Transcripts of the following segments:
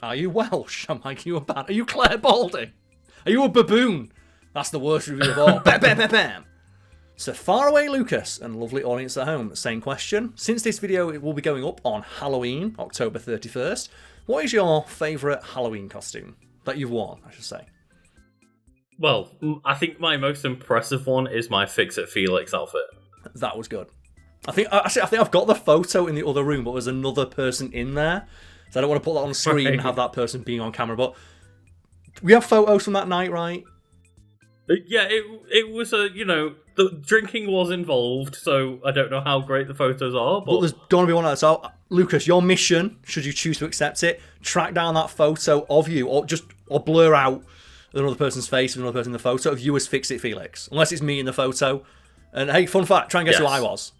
Are you Welsh? I'm like, are you a bad? Are you Clare Balding? Are you a baboon? That's the worst review of all. Bam, bam, bam, bam. So far away, Lucas, and lovely audience at home, same question. Since this video it will be going up on Halloween, October 31st, what is your favourite Halloween costume that you've worn, I should say? Well, I think my most impressive one is my Fix-It Felix outfit. That was good. I think I've got the photo in the other room, but there's another person in there, so I don't want to put that on the screen and have that person being on camera. But we have photos from that night, right? Yeah, it was the drinking was involved, so I don't know how great the photos are. But there's going to be one of those. So, Lucas, your mission, should you choose to accept it, track down that photo of you, or blur out another person's face with another person in the photo of you as Fix-It Felix, unless it's me in the photo. And hey, fun fact, try and guess who I was.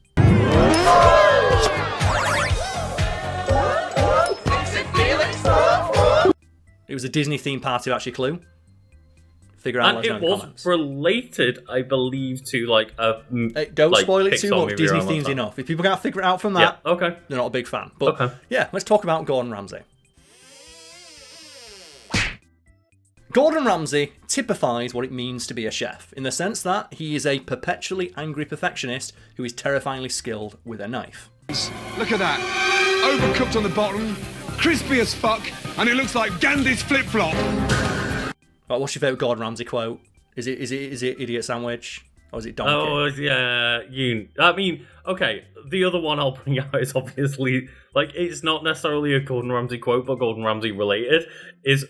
It was a Disney themed party, actually. Clue. Figure out. And it was related, I believe, to like a. Don't spoil it too much. Disney themes enough. If people can't figure it out from that, yeah, okay, they're not a big fan. But yeah, let's talk about Gordon Ramsay. Gordon Ramsay typifies what it means to be a chef, in the sense that he is a perpetually angry perfectionist who is terrifyingly skilled with a knife. Look at that. Overcooked on the bottom, crispy as fuck, and it looks like Gandhi's flip-flop. Right, what's your favourite Gordon Ramsay quote? Is it idiot sandwich? Or is it donkey? Oh, yeah, I mean, okay, the other one I'll bring out is obviously, like, it's not necessarily a Gordon Ramsay quote, but Gordon Ramsay related, is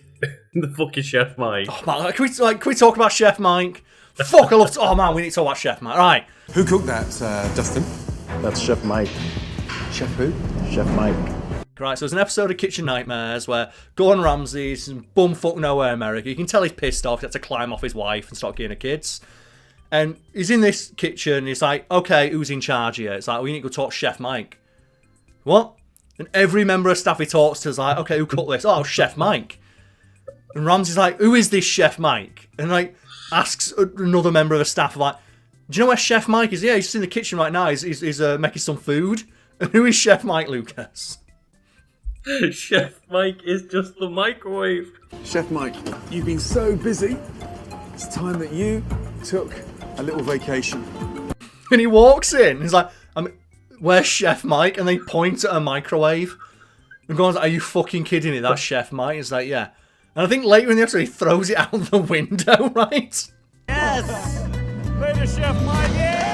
the fucking Chef Mike. Oh, man, can we talk about Chef Mike? Fuck, I love to... Oh, man, we need to talk about Chef Mike. Right. Who cooked that, Dustin? That's Chef Mike. Chef who? Chef Mike. Right, so there's an episode of Kitchen Nightmares where Gordon Ramsay's in bumfuck nowhere America. You can tell he's pissed off. He had to climb off his wife and start getting her kids. And he's in this kitchen. He's like, okay, who's in charge here? It's like, well, you need to go talk to Chef Mike. What? And every member of staff he talks to is like, okay, who cooked this? Oh, Chef Mike. And Ramsay's like, who is this Chef Mike? And like asks another member of the staff, like, do you know where Chef Mike is? Yeah, he's in the kitchen right now. He's making some food. And who is Chef Mike, Lucas? Chef Mike is just the microwave. Chef Mike, you've been so busy. It's time that you took a little vacation. And he walks in. He's like, where's Chef Mike? And they point at a microwave. And Gordon's like, are you fucking kidding me? That's Chef Mike. It's like, yeah. And I think later in the episode, he throws it out the window, right? Yes! Later, Chef Mike, yeah!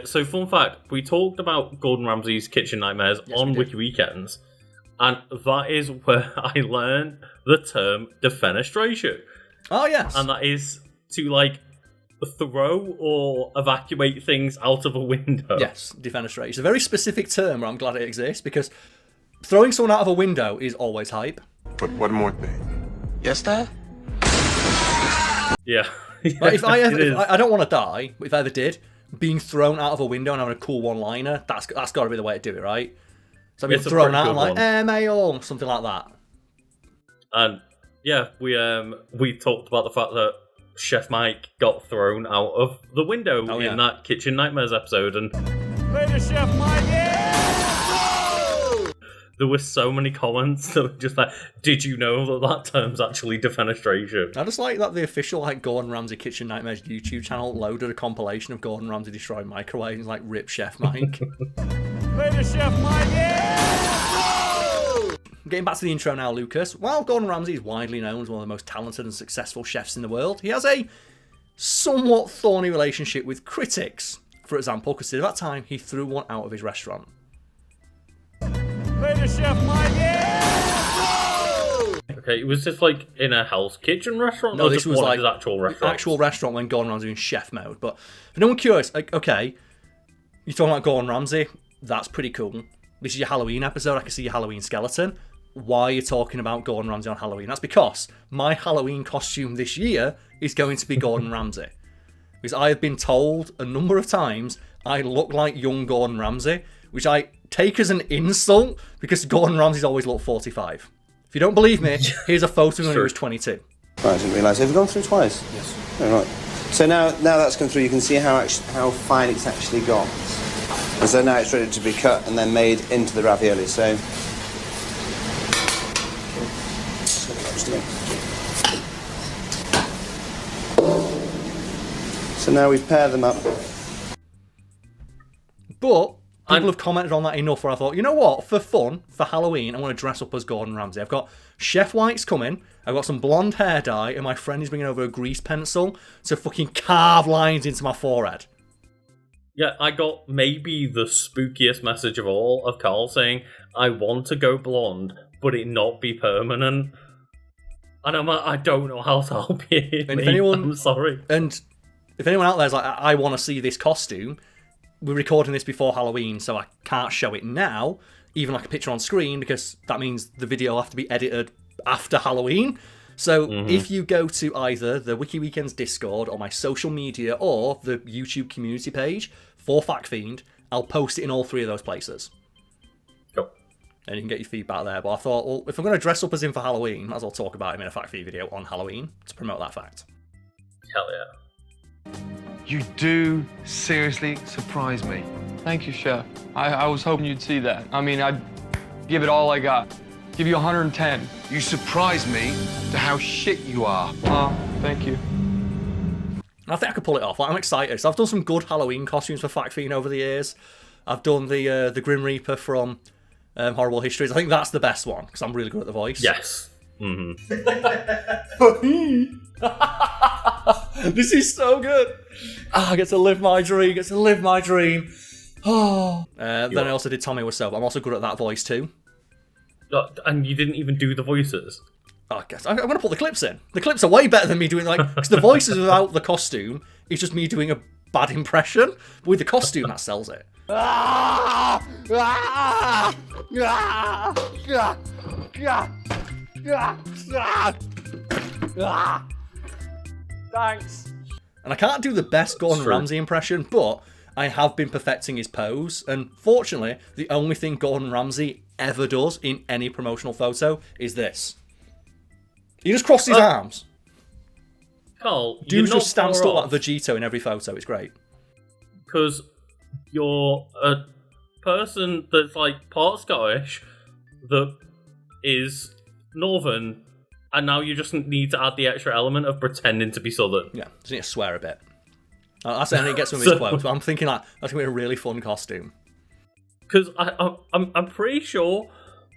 So, fun fact, we talked about Gordon Ramsay's Kitchen Nightmares on Wiki Weekends, and that is where I learned the term defenestration. Oh, yes. And that is to, like, throw or evacuate things out of a window. Yes, defenestrate. It's a very specific term, and I'm glad it exists, because throwing someone out of a window is always hype. But one more thing. Yes, Dad? Yeah. Like, I don't want to die, but if I ever did, being thrown out of a window and having a cool one-liner, that's got to be the way to do it, right? So I'm being thrown out and like, mail, something like that. And yeah, we talked about the fact that Chef Mike got thrown out of the window in that Kitchen Nightmares episode, and Later, Chef Mike, yeah! There were so many comments that were just like, did you know that term's actually defenestration? I just like that the official Gordon Ramsay Kitchen Nightmares YouTube channel loaded a compilation of Gordon Ramsay destroying microwaves, like, rip Chef Mike. Later, Chef Mike, yeah! Getting back to the intro now, Lucas. While Gordon Ramsay is widely known as one of the most talented and successful chefs in the world, he has a somewhat thorny relationship with critics. For example, consider that time he threw one out of his restaurant. Later, Chef Mike, yeah! Okay, it was just like in a Hell's Kitchen restaurant? No, this just was one like of his actual restaurants? Actual restaurant when Gordon Ramsay was in chef mode. But for no one curious, like, okay, you're talking about Gordon Ramsay, that's pretty cool. This is your Halloween episode, I can see your Halloween skeleton. Why are you talking about Gordon Ramsay on Halloween? That's because my Halloween costume this year is going to be Gordon Ramsay. Because I have been told a number of times I look like young Gordon Ramsay, which I take as an insult because Gordon Ramsay's always looked 45. If you don't believe me, here's a photo when he was 22. Right, I didn't realise. Have you gone through twice? Yes. Oh, right. So now that's gone through, you can see how fine it's actually got. And so now it's ready to be cut and then made into the ravioli. So Interesting. So now we've paired them up. But people have commented on that enough where I thought, you know what? For fun, for Halloween, I want to dress up as Gordon Ramsay. I've got Chef White's coming. I've got some blonde hair dye, and my friend is bringing over a grease pencil to fucking carve lines into my forehead. Yeah, I got maybe the spookiest message of all of Karl saying, I want to go blonde, but it not be permanent. And I'm like, I don't know how to help you. And if anyone, I'm sorry. And if anyone out there's like, I want to see this costume, we're recording this before Halloween, so I can't show it now, even like a picture on screen, because that means the video will have to be edited after Halloween. So if you go to either the Wiki Weekends Discord or my social media or the YouTube community page for Fiend, I'll post it in all three of those places. Cool. And you can get your feedback there. But I thought, well, if I'm going to dress up as him for Halloween, might as well talk about him in a Feed video on Halloween to promote that fact. Hell yeah. You do seriously surprise me. Thank you, Chef. I was hoping you'd see that. I mean, I'd give it all I got. Give you 110. You surprise me to how shit you are. Thank you. I think I could pull it off. Like, I'm excited. So I've done some good Halloween costumes for Fiend over the years. I've done the Grim Reaper from Horrible Histories. I think that's the best one because I'm really good at the voice. Yes. This is so good. I get to live my dream. Oh. Then I also did Tommy Wiseau. I'm also good at that voice too. And you didn't even do the voices. I guess I'm going to put the clips in. The clips are way better than me doing because the voices without the costume is just me doing a bad impression. But with the costume, that sells it. Thanks. And I can't do the best Gordon Ramsay impression, but I have been perfecting his pose. And fortunately, the only thing Gordon Ramsay ever does in any promotional photo is this. He just crosses his arms. Karl, Dude just stands still like Vegeta in every photo. It's great. Because you're a person that's like part Scottish that is Northern, and now you just need to add the extra element of pretending to be Southern. Yeah, just need to swear a bit. That's how he gets some of his quotes. But I'm thinking like that's gonna be a really fun costume. Because I'm pretty sure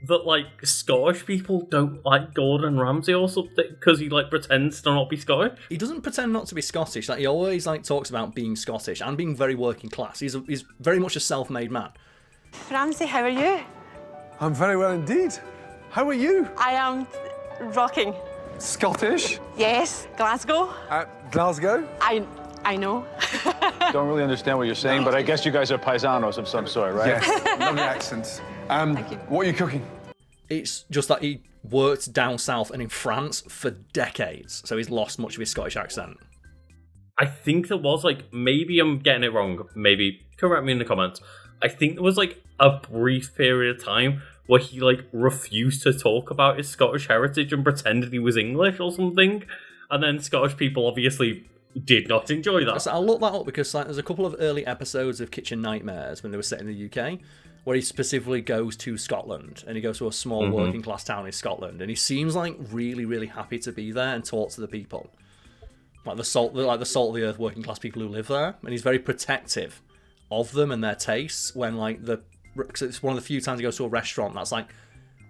that like Scottish people don't like Gordon Ramsay or something because he like pretends to not be Scottish. He doesn't pretend not to be Scottish. Like he always like talks about being Scottish and being very working class. He's very much a self-made man. Ramsay, how are you? I'm very well indeed. How are you? I am rocking. Scottish? Yes, Glasgow. Glasgow? I know. Don't really understand what you're saying, but I guess you guys are paisanos of some sort, right? Yes, lovely accents. Thank you. What are you cooking? It's just that he worked down south and in France for decades, so he's lost much of his Scottish accent. I think there was like, maybe I'm getting it wrong, maybe correct me in the comments. I think there was like a brief period of time where he like refused to talk about his Scottish heritage and pretended he was English or something, and then Scottish people obviously did not enjoy that. So I'll look that up because like, there's a couple of early episodes of Kitchen Nightmares when they were set in the UK where he specifically goes to Scotland and he goes to a small working class town in Scotland and he seems like really, really happy to be there and talk to the people. Like the salt of the earth working class people who live there, and he's very protective of them and their tastes when like because it's one of the few times he goes to a restaurant that's like,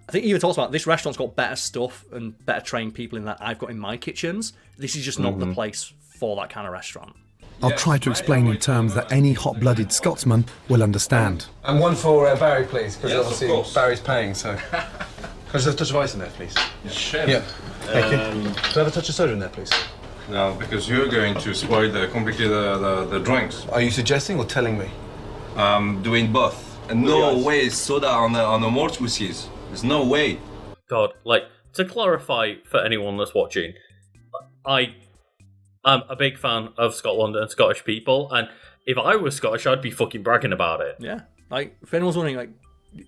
I think he even talks about this restaurant's got better stuff and better trained people in that I've got in my kitchens. This is just not the place for that kind of restaurant. I'll try to explain in terms that any hot-blooded Scotsman will understand. And one for Barry, please, because obviously Barry's paying, so... Can I just have a touch of ice in there, please? Sure. Yeah, thank you. Can I have a touch of soda in there, please? No, because you're going to spoil completely the drinks. Are you suggesting or telling me? Doing both. And no way soda on the malt whiskies. There's no way. God, like, to clarify for anyone that's watching, I'm a big fan of Scotland and Scottish people, and if I was Scottish, I'd be fucking bragging about it. Yeah, like if anyone's wondering, like,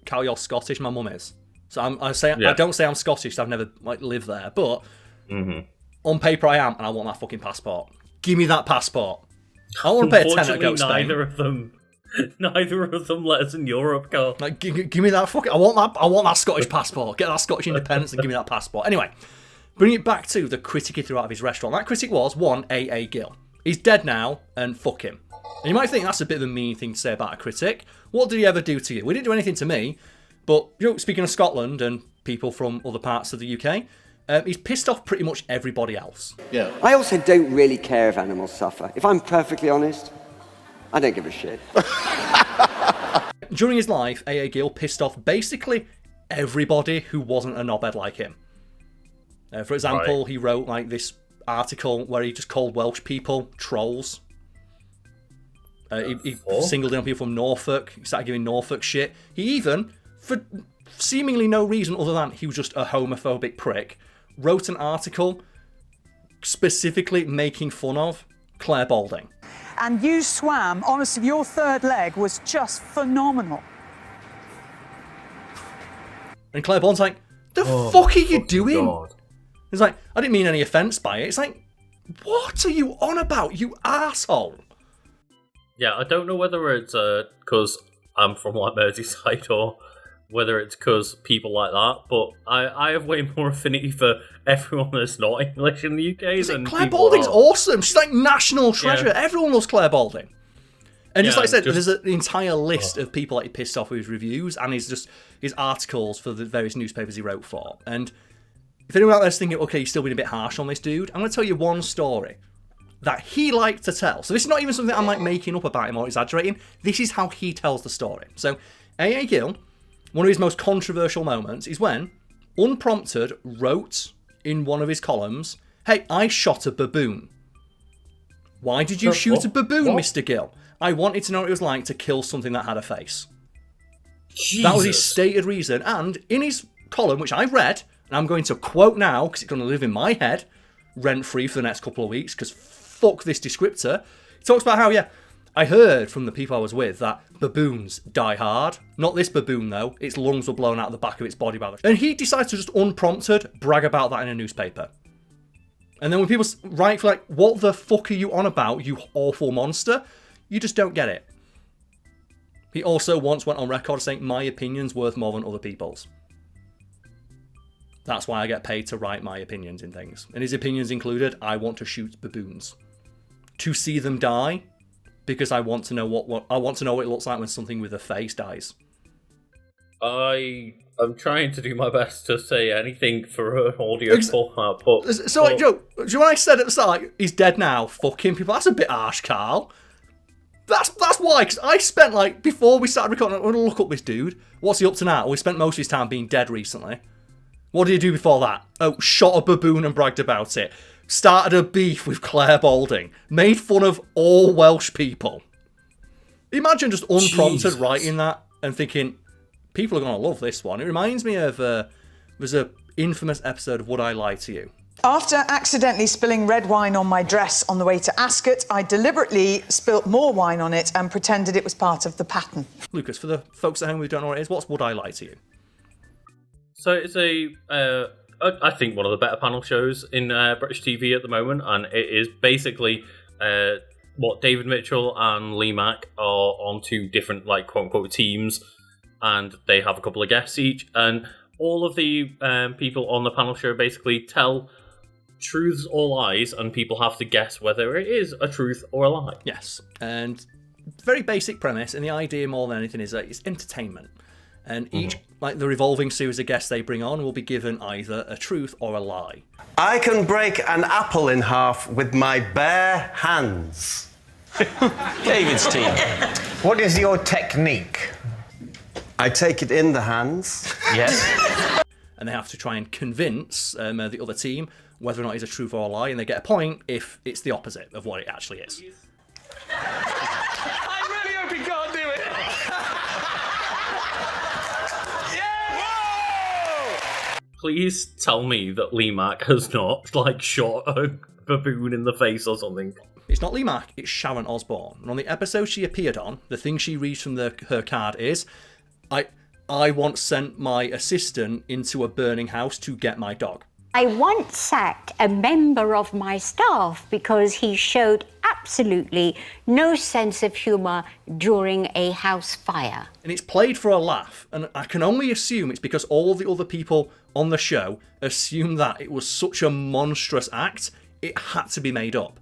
Karl, you're Scottish, my mum is. So I don't say I'm Scottish. So I've never like lived there, but on paper I am, and I want that fucking passport. Give me that passport. I want to pay a tenner to go to Spain. Neither of them let us in Europe, Karl. Like, give me that fucking. I want that Scottish passport. Get that Scottish independence and give me that passport. Anyway, Bring it back to the critic he threw out of his restaurant. That critic was one A Gill. He's dead now, and fuck him. And you might think that's a bit of a mean thing to say about a critic. What did he ever do to you? We didn't do anything to me, but speaking of Scotland and people from other parts of the UK, he's pissed off pretty much everybody else. Yeah. I also don't really care if animals suffer. If I'm perfectly honest, I don't give a shit. During his life, A Gill pissed off basically everybody who wasn't a knobhead like him. For example, he wrote like this article where he just called Welsh people trolls. He singled in on people from Norfolk. He started giving Norfolk shit. He even, for seemingly no reason other than he was just a homophobic prick, wrote an article specifically making fun of Clare Balding. And you swam, honestly, your third leg was just phenomenal. And Clare Balding's like, the fuck are you doing? God. He's like, I didn't mean any offence by it. It's like, what are you on about, you arsehole? Yeah, I don't know whether it's because I'm from like Merseyside or whether it's because people like that, but I have way more affinity for everyone that's not English in the UK than Clare Balding's awesome. She's like national treasure. Yeah. Everyone loves Clare Balding. And just Yeah, like I said, there's an entire list of people that he pissed off with his reviews and his articles for the various newspapers he wrote for. And if anyone out there's thinking, okay, you're still being a bit harsh on this dude, I'm going to tell you one story that he liked to tell. So this is not even something I'm like making up about him or exaggerating. This is how he tells the story. So A Gill, one of his most controversial moments is when, unprompted, wrote in one of his columns, hey, I shot a baboon. Why did you shoot a baboon, Mr. Gill? I wanted to know what it was like to kill something that had a face. Jesus. That was his stated reason. And in his column, which I read, and I'm going to quote now, because it's going to live in my head, rent-free for the next couple of weeks, because fuck this descriptor. He talks about how, I heard from the people I was with that baboons die hard. Not this baboon, though. Its lungs were blown out of the back of its body by the... And he decides to just unprompted brag about that in a newspaper. And then when people write for like, what the fuck are you on about, you awful monster? You just don't get it. He also once went on record saying, my opinion's worth more than other people's. That's why I get paid to write my opinions in things. And his opinions included, I want to shoot baboons. To see them die, because I want to know what I want to know what it looks like when something with a face dies. I'm trying to do my best to say anything for an audio format, but... So, like, Joe, do you know when I said at the start, like, he's dead now, fucking people, that's a bit harsh, Karl. That's why, because I spent, like, before we started recording, I'm going to look up this dude. What's he up to now? We spent most of his time being dead recently. What did he do before that? Oh, shot a baboon and bragged about it. Started a beef with Clare Balding. Made fun of all Welsh people. Imagine just unprompted writing that and thinking, people are going to love this one. It reminds me of, there's an infamous episode of Would I Lie to You? After accidentally spilling red wine on my dress on the way to Ascot, I deliberately spilt more wine on it and pretended it was part of the pattern. Lucas, for the folks at home who don't know what it is, what's Would I Lie to You? So it's I think one of the better panel shows in British TV at the moment, and it is basically what David Mitchell and Lee Mack are on two different, like, quote-unquote teams, and they have a couple of guests each, and all of the people on the panel show basically tell truths or lies, and people have to guess whether it is a truth or a lie. Yes, and very basic premise, and the idea more than anything is that it's entertainment. And each, like the revolving series of guests they bring on, will be given either a truth or a lie. I can break an apple in half with my bare hands. David's team. What is your technique? I take it in the hands. Yes. And they have to try and convince the other team whether or not it's a truth or a lie, and they get a point if it's the opposite of what it actually is. I really hope he can't do it. Please tell me that Lee Mack has not, like, shot a baboon in the face or something. It's not Lee Mack, it's Sharon Osbourne. And on the episode she appeared on, the thing she reads from her card is, I once sent my assistant into a burning house to get my dog. I once sacked a member of my staff because he showed absolutely no sense of humour during a house fire. And it's played for a laugh, and I can only assume it's because all the other people on the show assumed that it was such a monstrous act, it had to be made up.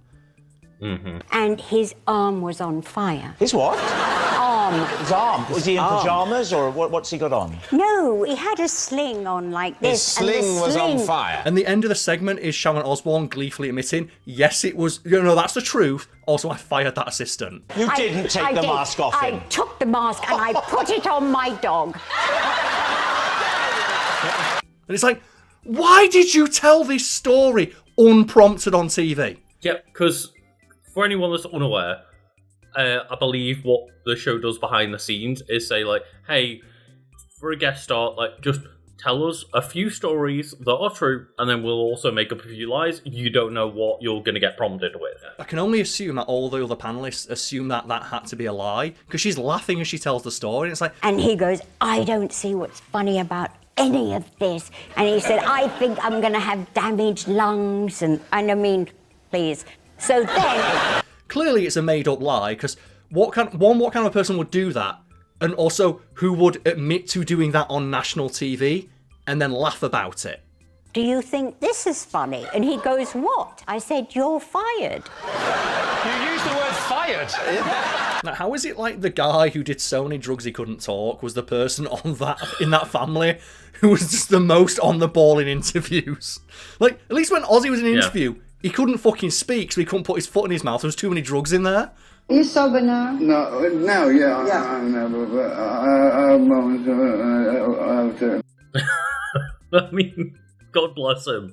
Mm-hmm. And his arm was on fire. His what? Arm. His arm? Was he in pyjamas, or what's he got on? No, he had a sling on like this. His sling was on fire. And the end of the segment is Sharon Osbourne gleefully admitting, yes, it was, that's the truth. Also, I fired that assistant. You didn't take the mask off him. I took the mask and I put it on my dog. And it's like, why did you tell this story unprompted on TV? Yeah, because for anyone that's unaware, I believe what the show does behind the scenes is say, like, hey, for a guest star, like, just tell us a few stories that are true, and then we'll also make up a few lies. You don't know what you're going to get prompted with. I can only assume that all the other panellists assume that that had to be a lie, because she's laughing as she tells the story, and it's like... And he goes, I don't see what's funny about any of this. And he said, I think I'm going to have damaged lungs, and I mean, please. So then... Clearly it's a made-up lie, because what kind of a person would do that, and also who would admit to doing that on national TV and then laugh about it? Do you think this is funny? And he goes, what? I said, you're fired. You used the word fired. Now, how is it like the guy who did so many drugs he couldn't talk was the person in that family who was just the most on the ball in interviews? Like, at least when Ozzy was in an interview, he couldn't fucking speak, so he couldn't put his foot in his mouth. There was too many drugs in there. Are you sober now? No, yeah. I mean, God bless him.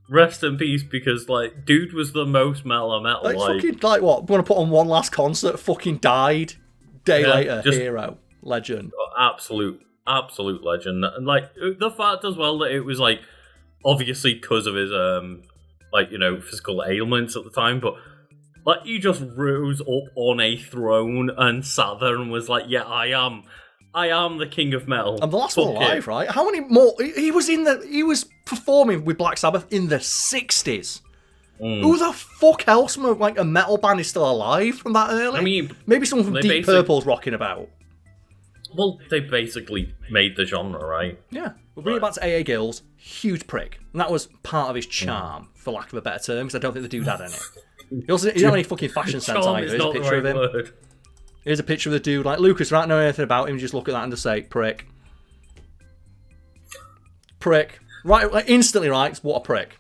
Rest in peace, because, like, dude was the most metal. Like, fucking, like, what? We're going to put on one last concert, fucking died. Day later, hero, legend. Absolute legend. And, like, the fact as well that it was, like, obviously because of his, physical ailments at the time, but, like, he just rose up on a throne and sat there and was like, yeah, I am the king of metal. And the last one alive, right? How many more? He was performing with Black Sabbath in the 60s. Who the fuck else from a metal band is still alive from that early? I mean, maybe someone from Deep Purple's rocking about. Well, they basically made the genre, right? Yeah. We'll bring it back to AA Gill's huge prick. And that was part of his charm, for lack of a better term, because I don't think the dude had any. He didn't have any fucking fashion sense either. Here's a picture of him. Word. Here's a picture of the dude. Like, Lucas, right, know anything about him, just look at that and just say, prick. Prick. Right, like, instantly, right, what a prick.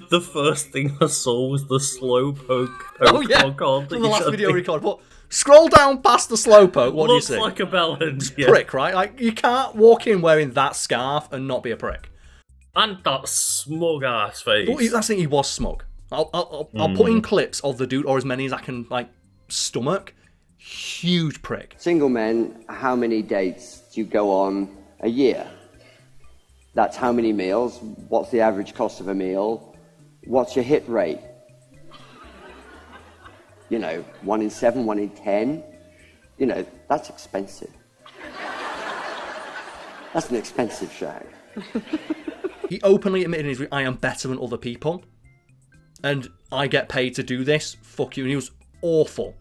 The first thing I saw was the slow poke from the last video record. But scroll down past the slow poke, what do you see? Looks like a bellend. Yeah. Prick, right? Like, you can't walk in wearing that scarf and not be a prick. And that smug ass face. Well, that's the thing, he was smug. I'll put in clips of the dude, or as many as I can, like, stomach. Huge prick. Single men, how many dates do you go on a year? That's how many meals? What's the average cost of a meal? What's your hit rate? 1 in 7, 1 in 10. That's expensive. That's an expensive show. He openly admitted, I am better than other people. And I get paid to do this. Fuck you. And he was awful.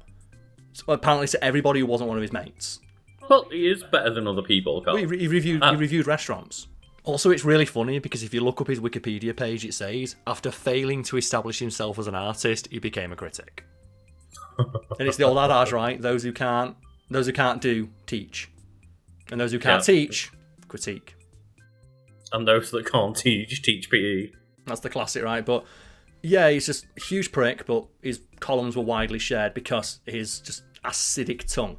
Apparently to everybody who wasn't one of his mates. Well, he is better than other people, Karl. Well, he reviewed restaurants. Also, it's really funny because if you look up his Wikipedia page, it says, after failing to establish himself as an artist, he became a critic. And it's the old adage, right? Those who can't do, teach. And those who can't teach, critique. And those that can't teach PE. That's the classic, right? But yeah, he's just a huge prick, but his columns were widely shared because his just acidic tongue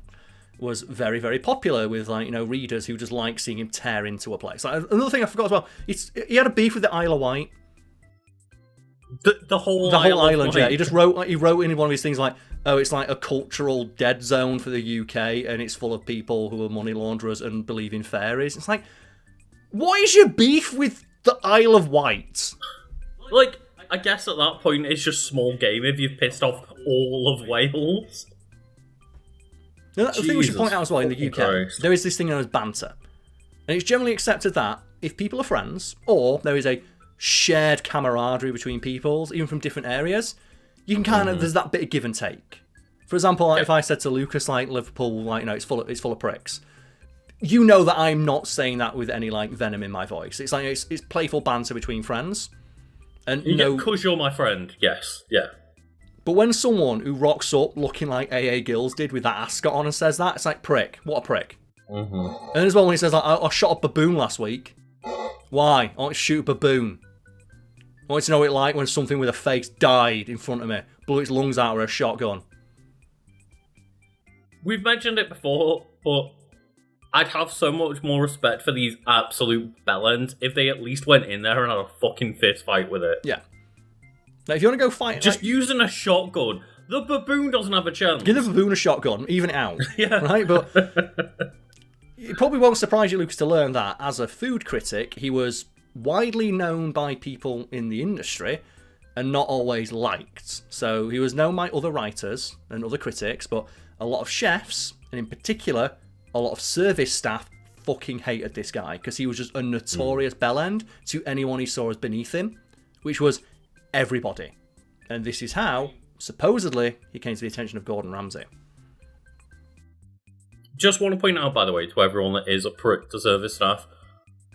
was very, very popular with, readers who just like seeing him tear into a place. Like, another thing I forgot as well, he had a beef with the Isle of Wight. The whole island, yeah. He just wrote in one of his things like, oh, it's like a cultural dead zone for the UK, and it's full of people who are money launderers and believe in fairies. It's like, what is your beef with the Isle of Wight? Like, I guess at that point it's just small game if you've pissed off all of Wales. Now, the thing we should point out as well in the UK, there is this thing known as banter. And it's generally accepted that if people are friends, or there is a shared camaraderie between peoples, even from different areas, you can kind of, there's that bit of give and take. For example, like, if I said to Lucas, like, Liverpool, like, it's full of pricks, you know that I'm not saying that with any, like, venom in my voice. It's like, it's playful banter between friends. And because you're my friend, yes, yeah. But when someone who rocks up looking like AA Gills did with that ascot on and says that, it's like, prick. What a prick. And as well, when he says, like, I shot a baboon last week. Why? I want to shoot a baboon. I want to know what it's like when something with a face died in front of me, blew its lungs out with a shotgun. We've mentioned it before, but I'd have so much more respect for these absolute bellends if they at least went in there and had a fucking fist fight with it. Yeah. Now, if you want to go fight... Just using a shotgun. The baboon doesn't have a chance. Give the baboon a shotgun, even it out. Yeah. Right? But it probably won't surprise you, Lucas, to learn that as a food critic, he was widely known by people in the industry and not always liked. So he was known by other writers and other critics, but a lot of chefs, and in particular, a lot of service staff fucking hated this guy because he was just a notorious bellend to anyone he saw as beneath him, which was everybody. And this is how, supposedly, he came to the attention of Gordon Ramsay. Just want to point out, by the way, to everyone that is a prick to service staff,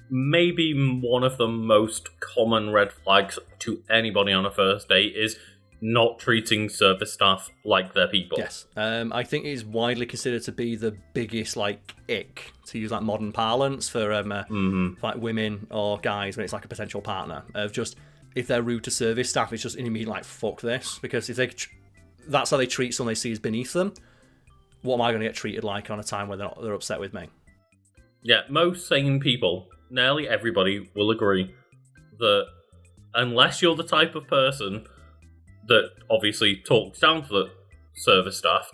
maybe one of the most common red flags to anybody on a first date is not treating service staff like they're people. Yes. I think it is widely considered to be the biggest, like, ick, to use like modern parlance for like women or guys when it's like a potential partner, of just, if they're rude to service staff, it's just an immediate, like, fuck this, because if they that's how they treat someone they see as beneath them, what am I going to get treated like on a time where they're upset with me? Yeah, most sane people, nearly everybody, will agree that unless you're the type of person that obviously talks down to the service staff,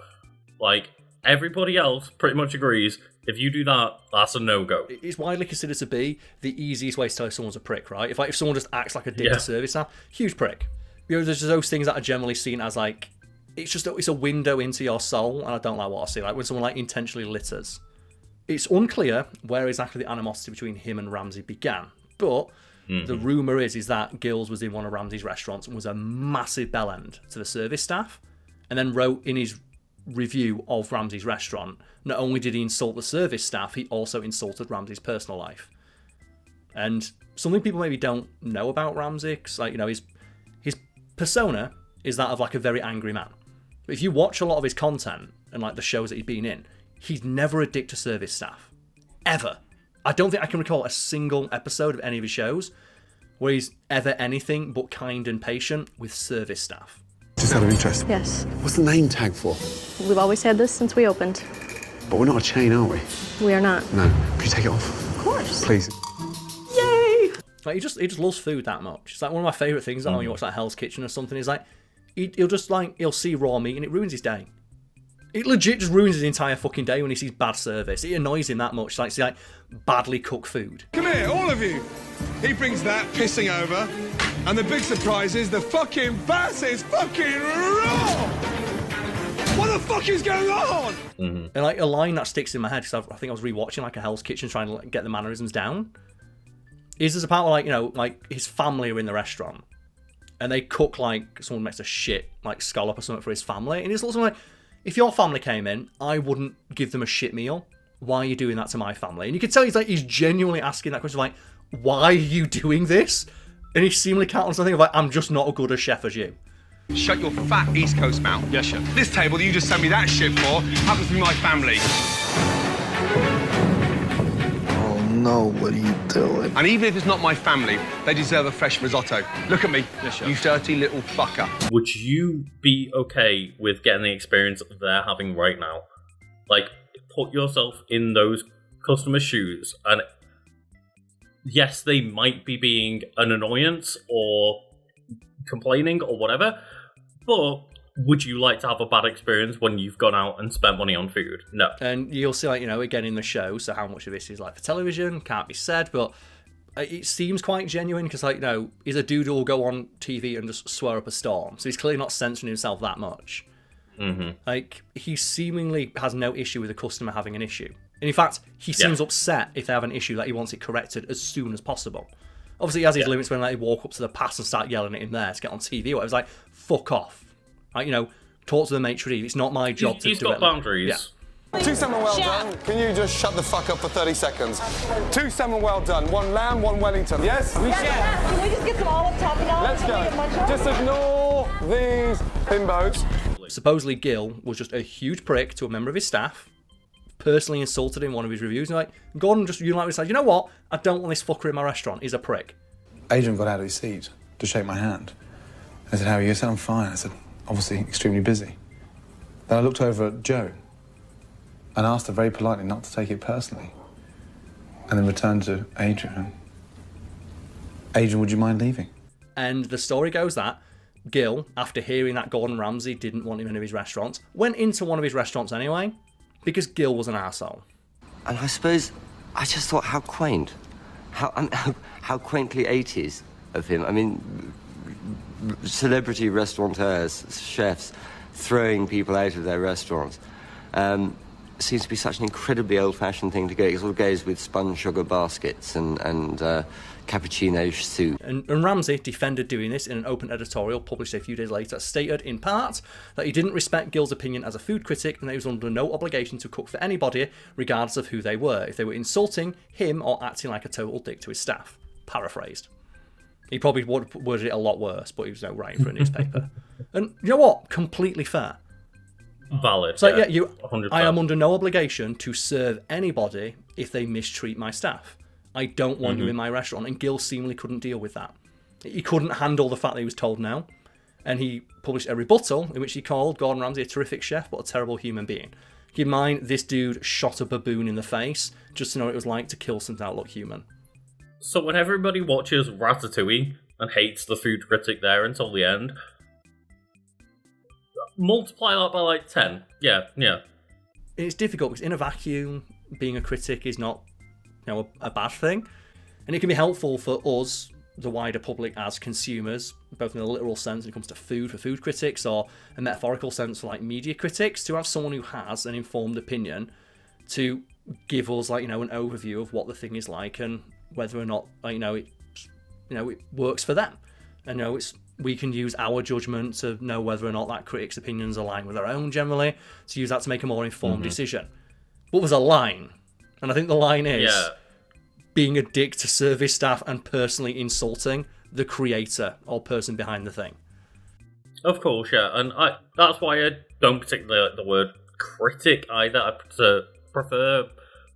like, everybody else pretty much agrees, if you do that, that's a no-go. It's widely considered to be the easiest way to tell if someone's a prick, right? If someone just acts like a dick to service staff, huge prick. You know, there's just those things that are generally seen as, like, it's a window into your soul, and I don't like what I see. Like when someone, like, intentionally litters. It's unclear where exactly the animosity between him and Ramsay began, but the rumour is that Gills was in one of Ramsay's restaurants and was a massive bellend to the service staff, and then wrote in his review of Ramsay's restaurant, not only did he insult the service staff, he also insulted Ramsay's personal life. And something people maybe don't know about Ramsay, because, like, you know, his persona is that of, like, a very angry man. But if you watch a lot of his content and, like, the shows that he's been in, he's never a dick to service staff. Ever. I don't think I can recall a single episode of any of his shows where he's ever anything but kind and patient with service staff. Just out of interest. Yes. What's the name tag for? We've always had this since we opened. But we're not a chain, are we? We are not. No. Could you take it off? Of course. Please. Yay! Like, he just loves food that much. It's like one of my favourite things when you watch like Hell's Kitchen or something, is like he'll see raw meat and it ruins his day. It legit just ruins his entire fucking day when he sees bad service. It annoys him that much. Like, see, like, badly cooked food. Come here, all of you. He brings that pissing over, and the big surprise is the fucking bass is fucking raw. What the fuck is going on? And, like, a line that sticks in my head, because I think I was rewatching, like, a Hell's Kitchen trying to, like, get the mannerisms down, is there's a part where, like, you know, like, his family are in the restaurant, and they cook, like, someone makes a shit, like, scallop or something for his family, and it's also like, if your family came in, I wouldn't give them a shit meal. Why are you doing that to my family? And you can tell he's genuinely asking that question, like, why are you doing this? And he seemingly can't understand something like, I'm just not as good a chef as you. Shut your fat East Coast mouth. Yes, chef. This table that you just sent me that shit for happens to be my family. Oh no, what are you doing? And even if it's not my family, they deserve a fresh risotto. Look at me, you dirty little fucker. Would you be okay with getting the experience they're having right now? Like, put yourself in those customers' shoes, and yes, they might be being an annoyance or complaining or whatever, but would you like to have a bad experience when you've gone out and spent money on food? No. And you'll see, like, you know, again in the show, so how much of this is like for television can't be said, but it seems quite genuine because, like, you know, he's a dude who will go on TV and just swear up a storm, so he's clearly not censoring himself that much. Like, he seemingly has no issue with a customer having an issue. And in fact, he seems upset if they have an issue, that he wants it corrected as soon as possible. Obviously, he has his limits when like, they walk up to the pass and start yelling at him there to get on TV. Or it was like, fuck off. Like, you know, talk to the maitre d'. It's not my job to He's do got it. boundaries. Yeah. 2 salmon well done. Can you just shut the fuck up for 30 seconds? 2 salmon well done. 1 lamb, 1 Wellington. Yes? Can we just get some olive top and all? Let's go. Just ignore these bimbos. Supposedly, Gill was just a huge prick to a member of his staff, personally insulted in one of his reviews. And like, Gordon just unilaterally said, you know what? I don't want this fucker in my restaurant. He's a prick. Adrian got out of his seat to shake my hand. I said, how are you? I said, I'm fine. I said, obviously extremely busy. Then I looked over at Joe and asked her very politely not to take it personally. And then returned to Adrian. Adrian, would you mind leaving? And the story goes that Gill, after hearing that Gordon Ramsay didn't want him in his restaurants, went into one of his restaurants anyway, because Gill was an arsehole. And I suppose I just thought how quaint, how quaintly 80s of him. I mean, celebrity restaurateurs, chefs, throwing people out of their restaurants. Seems to be such an incredibly old-fashioned thing to go. It all goes with spun sugar baskets and cappuccino soup. And Ramsay defended doing this in an open editorial published a few days later, stated in part that he didn't respect Gill's opinion as a food critic and that he was under no obligation to cook for anybody, regardless of who they were, if they were insulting him or acting like a total dick to his staff. Paraphrased. He probably worded it a lot worse, but he was writing for a newspaper. And you know what? Completely fair. Valid. So yeah, 100%. I am under no obligation to serve anybody if they mistreat my staff. I don't want you in my restaurant, and Gill seemingly couldn't deal with that. He couldn't handle the fact that he was told no, and he published a rebuttal in which he called Gordon Ramsay a terrific chef but a terrible human being. Keep in mind, this dude shot a baboon in the face just to know what it was like to kill something that looked human. So when everybody watches Ratatouille and hates the food critic there until the end, multiply that by like 10. Yeah. It's difficult because in a vacuum, being a critic is not, a bad thing, and it can be helpful for us, the wider public, as consumers, both in a literal sense when it comes to food for food critics, or a metaphorical sense for like media critics, to have someone who has an informed opinion to give us an overview of what the thing is like and whether or not it works for them. And we can use our judgment to know whether or not that critic's opinions align with our own generally, to use that to make a more informed decision. But there's a line, and I think the line is being a dick to service staff and personally insulting the creator or person behind the thing. Of course, yeah, and that's why I don't particularly like the word critic either. I prefer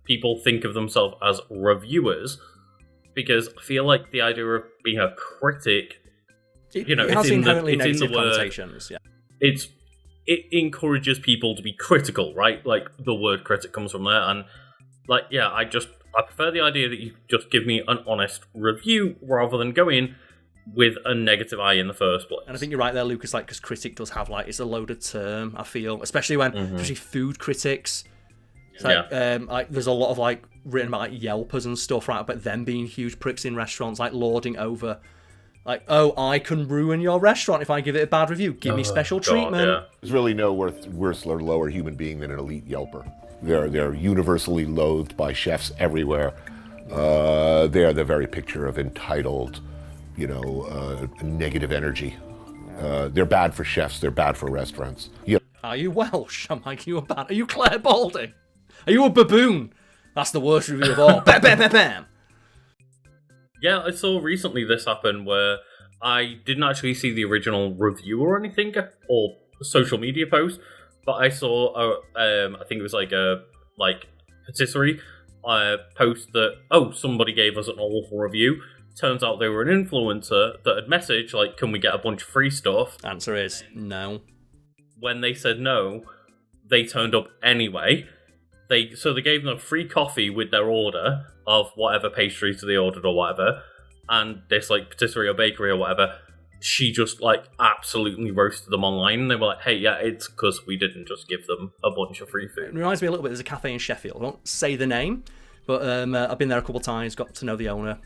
people think of themselves as reviewers, because I feel like the idea of being a critic, it has inherently negative connotations. Yeah. It encourages people to be critical, right? Like the word critic comes from there, and I prefer the idea that you just give me an honest review rather than go in with a negative eye in the first place. And I think you're right there, Lucas, because critic does have it's a loaded term, I feel, especially when especially food critics. It's there's a lot of written about Yelpers and stuff, right, about them being huge pricks in restaurants, lording over I can ruin your restaurant if I give it a bad review. Give me special treatment. Yeah. There's really no worse or lower human being than an elite Yelper. They're universally loathed by chefs everywhere. They're the very picture of entitled, negative energy. They're bad for chefs. They're bad for restaurants. Yeah. Are you Welsh? Are you Clare Balding? Are you a baboon? That's the worst review of all. Bam, bam, bam, bam. Yeah, I saw recently this happen where I didn't actually see the original review or anything, or social media post, but I saw I think it was a patisserie post that, somebody gave us an awful review. Turns out they were an influencer that had messaged, can we get a bunch of free stuff? Answer is no. When they said no, they turned up anyway. They gave them a free coffee with their order of whatever pastries they ordered or whatever, and this patisserie or bakery or whatever, she just absolutely roasted them online, and they were like, hey, yeah, it's because we didn't just give them a bunch of free food. It reminds me a little bit, there's a cafe in Sheffield, I won't say the name, but I've been there a couple of times, got to know the owner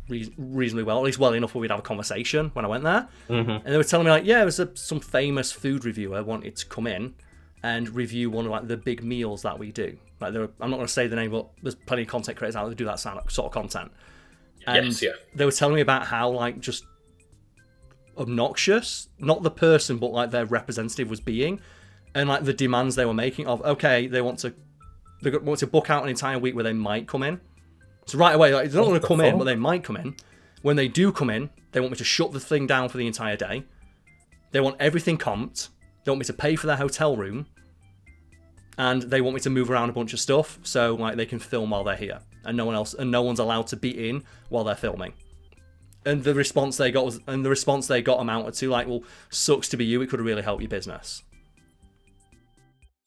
reasonably well, at least well enough where we'd have a conversation when I went there. And they were telling me there was some famous food reviewer wanted to come in and review one of the big meals that we do. I'm not going to say the name, but there's plenty of content creators out there that do that sort of content. And they were telling me about how, like, just obnoxious, not the person, but, like, their representative was being. And, like, the demands they were making of, okay, they want to book out an entire week where they might come in. So right away, like, they're not going to come in, but they might come in. When they do come in, they want me to shut the thing down for the entire day. They want everything comped. They want me to pay for their hotel room. And they want me to move around a bunch of stuff so, like, they can film while they're here. And no one's allowed to be in while they're filming. And the response they got amounted to, like, well, sucks to be you, it could really help your business.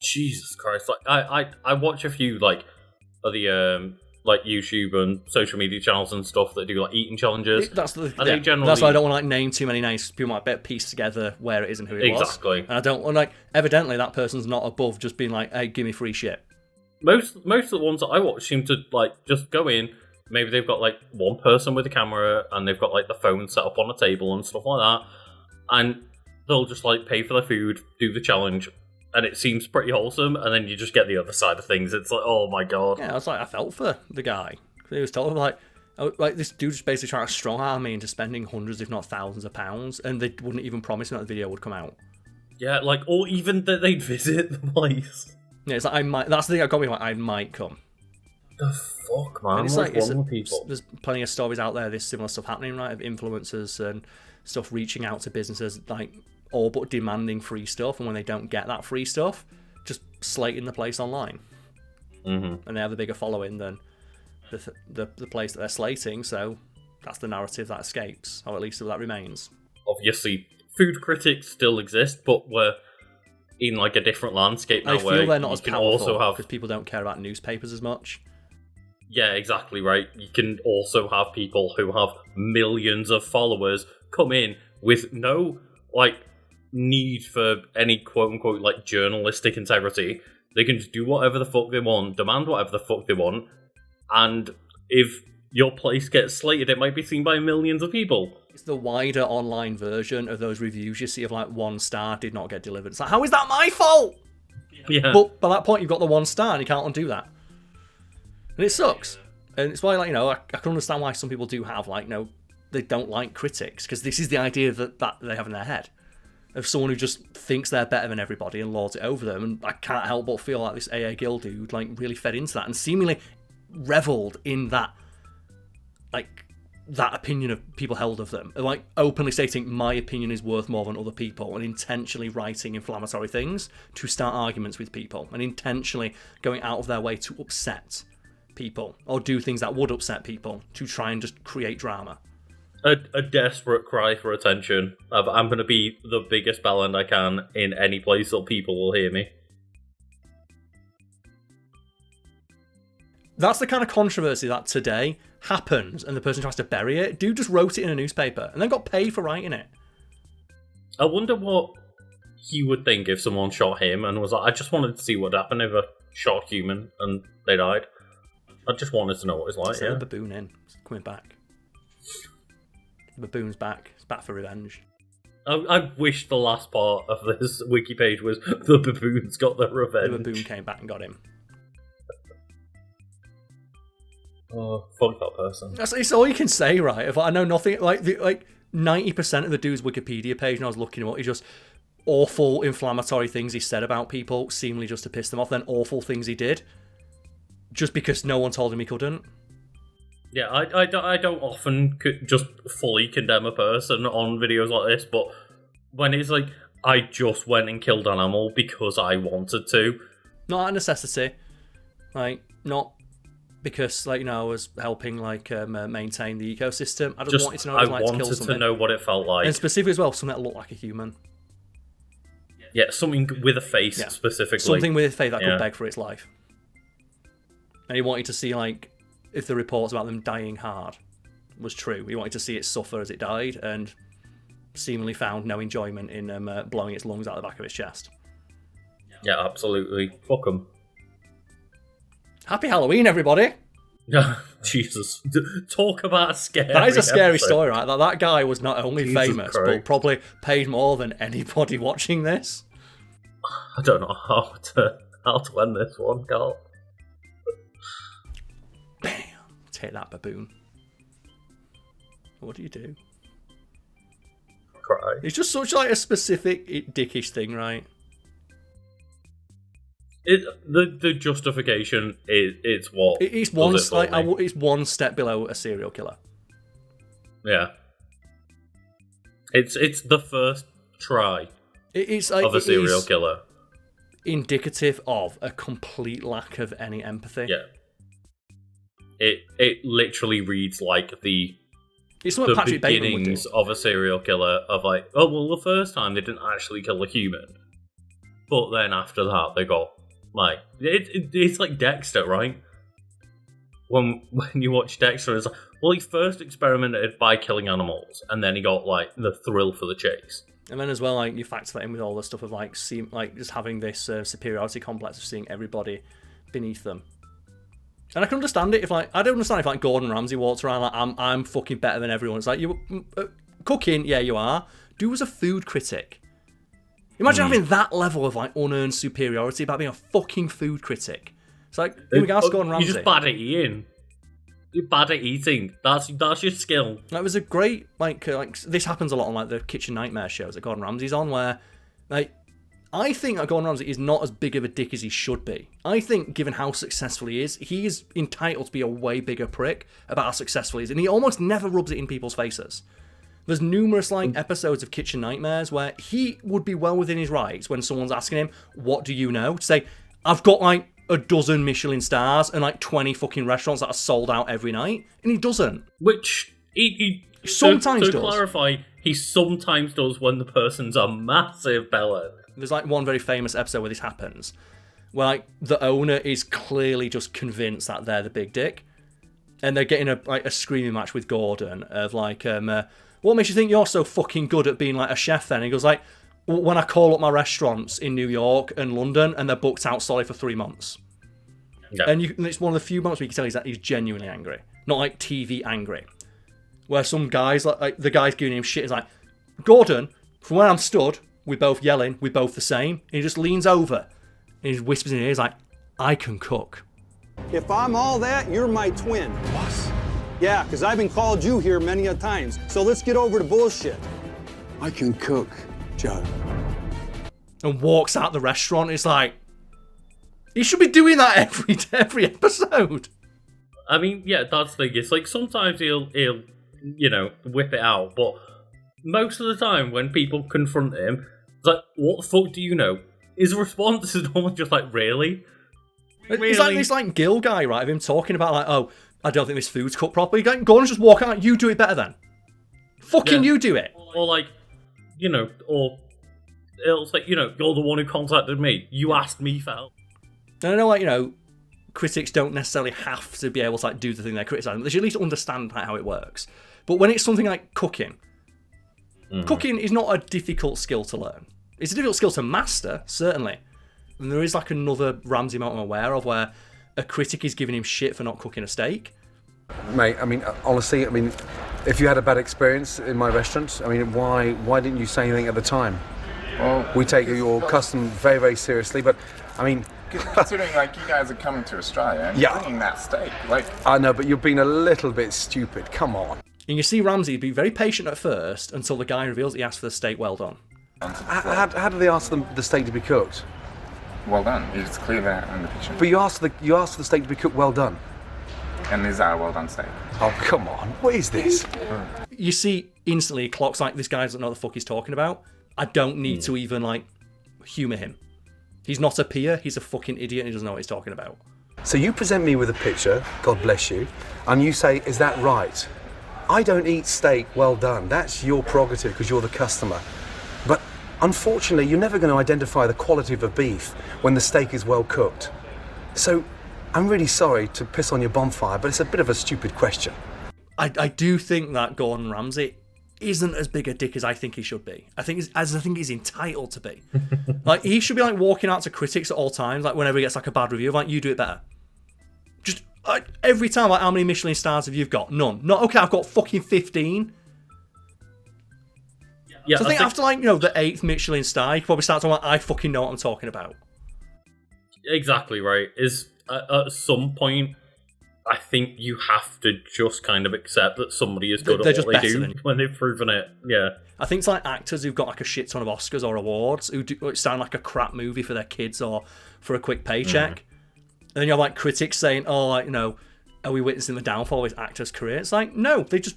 Jesus Christ! Like, I watch a few like of the like YouTube and social media channels and stuff that do like eating challenges. That's why I don't want to like name too many names. People might better piece together where it is and who it was. Exactly. And I don't want, like, evidently that person's not above just being like, hey, give me free shit. Most of the ones that I watch seem to like just go in. Maybe they've got like one person with a camera and they've got like the phone set up on a table and stuff like that, and they'll just like pay for their food, do the challenge. And it seems pretty wholesome, and then you just get the other side of things. It's like, oh my god. Yeah, I was like, I felt for the guy. He was told, like this dude just basically trying to strong arm me into spending hundreds, if not thousands of pounds, and they wouldn't even promise me that the video would come out. Yeah, like, or even that they'd visit the place. Yeah, it's like, I might. That's the thing I got me, like, I might come. The fuck, man? And it's like, people? There's plenty of stories out there, this similar stuff happening, right, of influencers and stuff reaching out to businesses, like, all but demanding free stuff, and when they don't get that free stuff, just slating the place online. Mm-hmm. And they have a bigger following than the place that they're slating, so that's the narrative that escapes, or at least that remains. Obviously, food critics still exist, but we're in like a different landscape now. I feel they're not as powerful have because people don't care about newspapers as much. Yeah, exactly right. You can also have people who have millions of followers come in with no like need for any quote-unquote like journalistic integrity. They can just do whatever the fuck they want, demand whatever the fuck they want, and if your place gets slated, it might be seen by millions of people. It's the wider online version of those reviews you see of like 1 star did not get delivered. It's like, how is that my fault? Yeah. But by that point you've got the 1 star and you can't undo that. And it sucks. And it's why, like, you know, I can understand why some people do have, like, you know, they don't like critics, because this is the idea that they have in their head. Of someone who just thinks they're better than everybody and lords it over them, and I can't help but feel like this AA Gill dude like really fed into that and seemingly reveled in that, like, that opinion of people held of them, and like openly stating my opinion is worth more than other people, and intentionally writing inflammatory things to start arguments with people, and intentionally going out of their way to upset people or do things that would upset people to try and just create drama. A desperate cry for attention of I'm going to be the biggest bellend I can in any place that people will hear me. That's the kind of controversy that today happens and the person tries to bury it. Dude just wrote it in a newspaper and then got paid for writing it. I wonder what he would think if someone shot him and was like, I just wanted to see what happened if I shot a human and they died. I just wanted to know what it's like. Send the baboon in. It's coming back. The baboon's back. It's back for revenge. I wish the last part of this wiki page was the baboon's got their revenge. The baboon came back and got him. Oh, fuck that person. It's all you can say, right? If I know nothing, like 90% of the dude's Wikipedia page, and I was looking at what, he's just awful inflammatory things he said about people, seemingly just to piss them off, then awful things he did, just because no one told him he couldn't. Yeah, I don't often just fully condemn a person on videos like this, but when it's like, I just went and killed an animal because I wanted to. Not out of necessity. Like, not because, like, you know, I was helping, like, maintain the ecosystem. I just wanted to know what it was like to kill something. I wanted to know what it felt like. And specifically as well, something that looked like a human. Yeah, something with a face, specifically. Something with a face that could beg for its life. And he wanted to see, like, if the reports about them dying hard was true. He wanted to see it suffer as it died, and seemingly found no enjoyment in blowing its lungs out the back of its chest. Yeah, absolutely. Fuck 'em. Happy Halloween, everybody! Jesus. Talk about a scary That is a scary episode. story, right? That guy was not only Jesus famous, Christ. but probably paid more than anybody watching this. I don't know how to end this one, Karl. Bam! Take that, baboon. What do you do? Cry. It's just such like a specific dickish thing, right? The justification it's what it's one step below a serial killer. Yeah, it's the first try it's like, of a serial killer. Indicative of a complete lack of any empathy. Yeah, it literally reads like the beginnings of a serial killer. Of like, oh well, the first time they didn't actually kill a human, but then after that they got like it's like Dexter, right? When you watch Dexter, it's like, well, he first experimented by killing animals, and then he got like the thrill for the chase. And then as well, like you factor that in with all the stuff of like just having this superiority complex of seeing everybody beneath them. And I can understand it if I don't understand if like Gordon Ramsay walks around like I'm fucking better than everyone. It's like you cooking, yeah, you are. Do as a food critic. Imagine having that level of like unearned superiority about being a fucking food critic. It's like in regards to Gordon Ramsay, you're just bad at eating. You're bad at eating. That's your skill. That was a great like this happens a lot on like the Kitchen Nightmare shows that Gordon Ramsay's on, where like I think that Gordon Ramsay is not as big of a dick as he should be. I think given how successful he is entitled to be a way bigger prick about how successful he is, and he almost never rubs it in people's faces. There's numerous like episodes of Kitchen Nightmares where he would be well within his rights when someone's asking him, "What do you know?" to say, "I've got like a dozen Michelin stars and like 20 fucking restaurants that are sold out every night," and he doesn't. Which he sometimes to does. Clarify, he sometimes does when the person's a massive bellend. There's like one very famous episode where this happens, where like the owner is clearly just convinced that they're the big dick, and they're getting a screaming match with Gordon of like, what makes you think you're so fucking good at being like a chef then? And he goes like, when I call up my restaurants in New York and London and they're booked out solid for 3 months. Yeah. And it's one of the few moments where you can tell he's genuinely angry. Not like TV angry. Where some guys, like the guy's giving him shit, is like, Gordon, from where I'm stood, we're both yelling, we're both the same. And he just leans over and he whispers in his ear, he's like, I can cook. If I'm all that, you're my twin. What? Yeah, because I've been called you here many a times. So let's get over the bullshit. I can cook, Joe. And walks out the restaurant. It's like, he should be doing that every episode. I mean, yeah, that's the thing. It's like sometimes he'll whip it out, but most of the time when people confront him, it's like, what the fuck do you know? His response is almost just like, really? It's like this like Gill guy, right? Of him talking about like, oh, I don't think this food's cooked properly. Go on and just walk out. You do it better then. Fucking you do it. Or like, or it's like, you're the one who contacted me. You asked me for help. And I know, like, critics don't necessarily have to be able to like do the thing they're criticising. They should at least understand how it works. But when it's something like cooking, cooking is not a difficult skill to learn. It's a difficult skill to master, certainly. And there is like another Ramsay moment I'm aware of where a critic is giving him shit for not cooking a steak. Mate, I mean, honestly, if you had a bad experience in my restaurant, I mean, why didn't you say anything at the time? Well, we take your custom very, very seriously, but I mean, considering like you guys are coming to Australia and bringing that steak, like I know, but you're being a little bit stupid. Come on. And you see Ramsay be very patient at first until the guy reveals he asked for the steak well done. How do they ask them the steak to be cooked? Well done. It's clear that in the picture. But you asked the steak to be cooked well done. And is that a well done steak? Oh come on! What is this? You see, instantly, clock's like, this guy doesn't know what the fuck he's talking about. I don't need to even like humour him. He's not a peer. He's a fucking idiot. And he doesn't know what he's talking about. So you present me with a picture, God bless you, and you say, "Is that right?" I don't eat steak well done. That's your prerogative because you're the customer. But unfortunately, you're never going to identify the quality of a beef when the steak is well cooked. So I'm really sorry to piss on your bonfire, but it's a bit of a stupid question. I do think that Gordon Ramsay isn't as big a dick as I think he should be. I think he's entitled to be. Like, he should be like walking out to critics at all times, like whenever he gets like a bad review, like, you do it better. Just like, every time, like, how many Michelin stars have you got? None. No, okay, I've got fucking 15. Yeah, so I think after like, the 8th Michelin star, you can probably start talking about, I fucking know what I'm talking about. Exactly right. Is at some point, I think you have to just kind of accept that somebody is good They're at just what they better do than you. when they've proven it. Yeah. I think it's like actors who've got like a shit ton of Oscars or awards who sound like a crap movie for their kids or for a quick paycheck. And then you have like critics saying, "Oh, like, you know, are we witnessing the downfall of his actor's career?" It's like, no, they just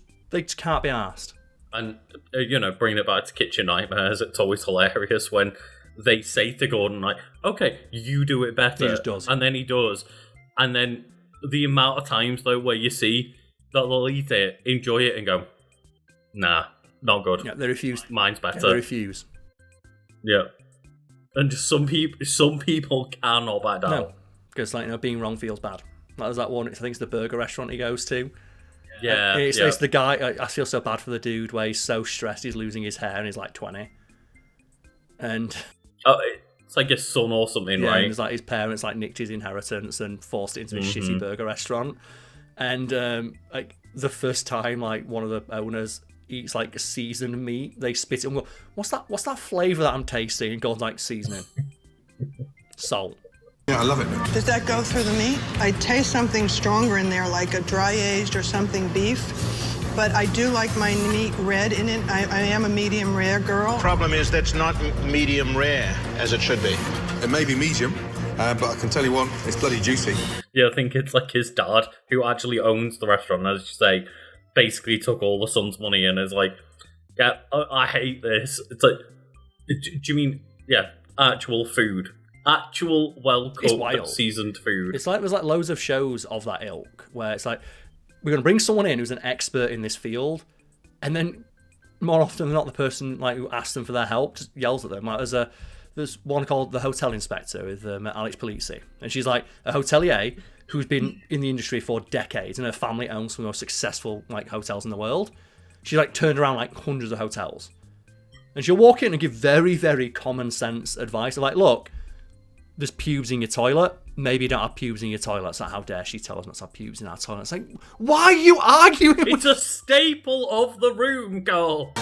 can't be arsed. And, you know, bringing it back to Kitchen Nightmares, it's always hilarious when they say to Gordon, like, okay, you do it better. He just does. And then he does. And then the amount of times, though, where you see that they'll eat it, enjoy it, and go, nah, not good. Yeah, they refuse. Mine's better. Yeah, they refuse. Yeah. And just some people cannot back down. No, because, like, you know, being wrong feels bad. That was that one, I think it's the burger restaurant he goes to. Yeah, it's the guy, I feel so bad for the dude where he's so stressed he's losing his hair and he's like 20. And... it's like his son or something, yeah, right? And it's like his parents like nicked his inheritance and forced it into a shitty burger restaurant. And like the first time like one of the owners eats like seasoned meat, they spit it and go, what's that flavour that I'm tasting? And Gordon's like, seasoning. Salt. Yeah, I love it. Does that go through the meat? I taste something stronger in there, like a dry aged or something beef. But I do like my meat red in it. I am a medium rare girl. Problem is that's not medium rare, as it should be. It may be medium, but I can tell you what, it's bloody juicy. Yeah, I think it's like his dad, who actually owns the restaurant, as you say, basically took all the son's money and is like, yeah, I hate this. It's like, do you mean, yeah, actual food? Actual well-cooked, seasoned food. It's like there's like loads of shows of that ilk where it's like, we're going to bring someone in who's an expert in this field, and then more often than not, the person like who asked them for their help just yells at them. Like there's one called The Hotel Inspector with Alex Polisi, and she's like a hotelier who's been in the industry for decades, and her family owns some of the most successful like hotels in the world. She like turned around like hundreds of hotels, and she'll walk in and give very, very common sense advice. Like, look, there's pubes in your toilet. Maybe you don't have pubes in your toilet. It's like, how dare she tell us not to have pubes in our toilet? It's like, why are you arguing? It's a staple of the room, Karl.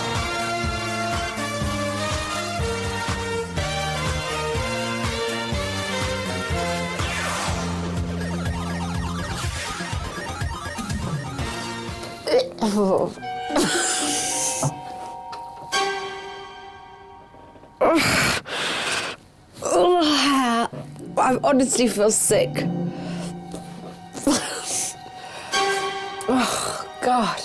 I honestly feel sick. Oh, God.